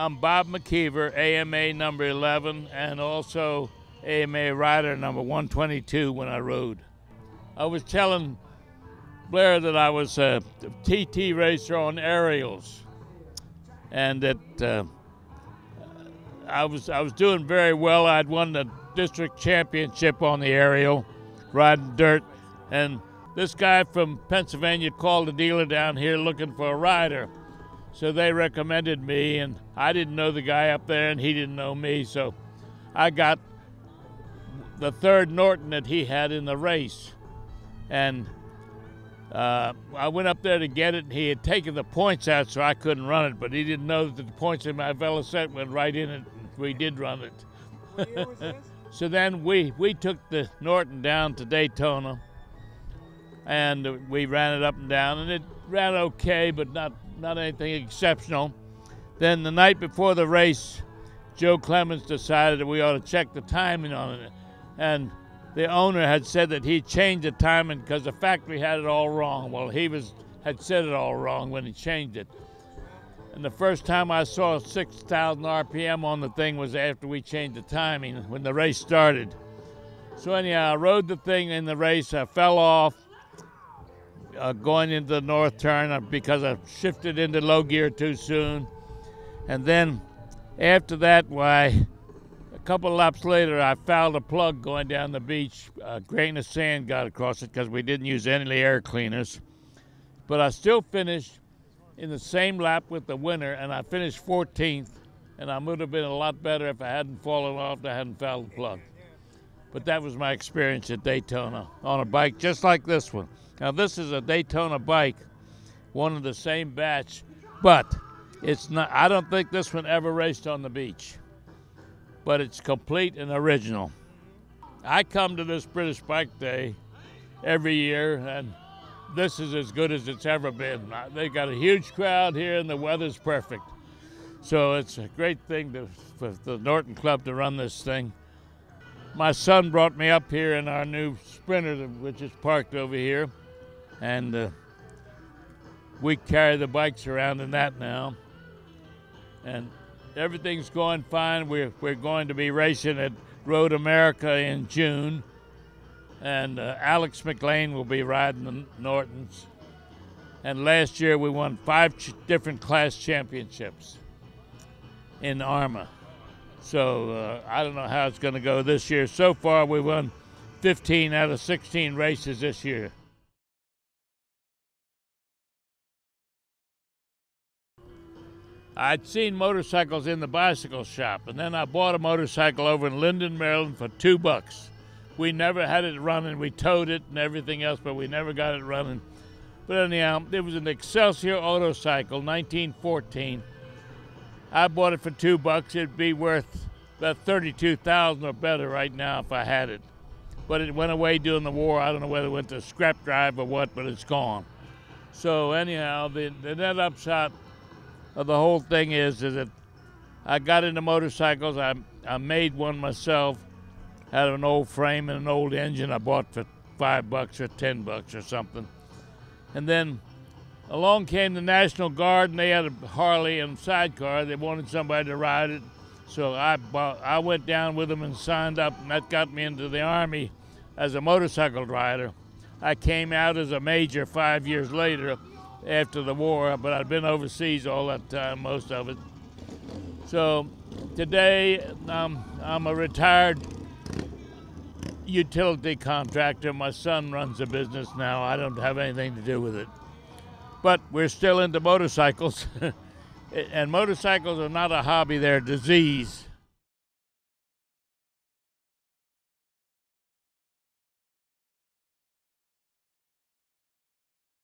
I'm Bob McKeever, AMA number 11, and also AMA rider number 122 when I rode. I was telling Blair that I was a TT racer on aerials, and that I was doing very well. I'd won the district championship on the aerial, riding dirt, and this guy from Pennsylvania called the dealer down here looking for a rider. So they recommended me, and I didn't know the guy up there, and he didn't know me, so I got the third Norton that he had in the race. And I went up there to get it, and he had taken the points out so I couldn't run it, but he didn't know that the points in my Velocette went right in it, and we did run it. What year was this? So then we took the Norton down to Daytona, and we ran it up and down, and it ran okay, but not anything exceptional. Then the night before the race, Joe Clemens decided that we ought to check the timing on it. And the owner had said that he changed the timing because the factory had it all wrong. Well, he had said it all wrong when he changed it. And the first time I saw 6,000 RPM on the thing was after we changed the timing, when the race started. So anyhow, I rode the thing in the race. I fell off going into the north turn because I shifted into low gear too soon. And then after that, why, a couple of laps later, I fouled a plug going down the beach. A grain of sand got across it because we didn't use any air cleaners. But I still finished in the same lap with the winner, and I finished 14th, and I would have been a lot better if I hadn't fallen off and I hadn't fouled the plug. But that was my experience at Daytona on a bike just like this one. Now this is a Daytona bike, one of the same batch, but it's not. I don't think this one ever raced on the beach, but it's complete and original. I come to this British Bike Day every year, and this is as good as it's ever been. They got a huge crowd here, and the weather's perfect. So it's a great thing for the Norton Club to run this thing. My son brought me up here in our new Sprinter, which is parked over here. And we carry the bikes around in that now. And everything's going fine. We're going to be racing at Road America in June. And Alex McLean will be riding the Nortons. And last year we won 5 different class championships in ARMA. So I don't know how it's going to go this year. So far we won 15 out of 16 races this year. I'd seen motorcycles in the bicycle shop, and then I bought a motorcycle over in Linden, Maryland for $2. We never had it running. We towed it and everything else, but we never got it running. But anyhow, it was an Excelsior Autocycle, 1914. I bought it for $2. It'd be worth about $32,000 or better right now if I had it. But it went away during the war. I don't know whether it went to scrap drive or what, but it's gone. So anyhow, the net upshot of the whole thing is that I got into motorcycles. I made one myself out of an old frame and an old engine I bought for $5 or $10 or something. And then along came the National Guard, and they had a Harley and sidecar. They wanted somebody to ride it. So I went down with them and signed up, and that got me into the Army as a motorcycle rider. I came out as a major 5 years later after the war, but I'd been overseas all that time, most of it. So today I'm a retired utility contractor. My son runs the business now. I don't have anything to do with it. But we're still into motorcycles. And motorcycles are not a hobby, they're a disease.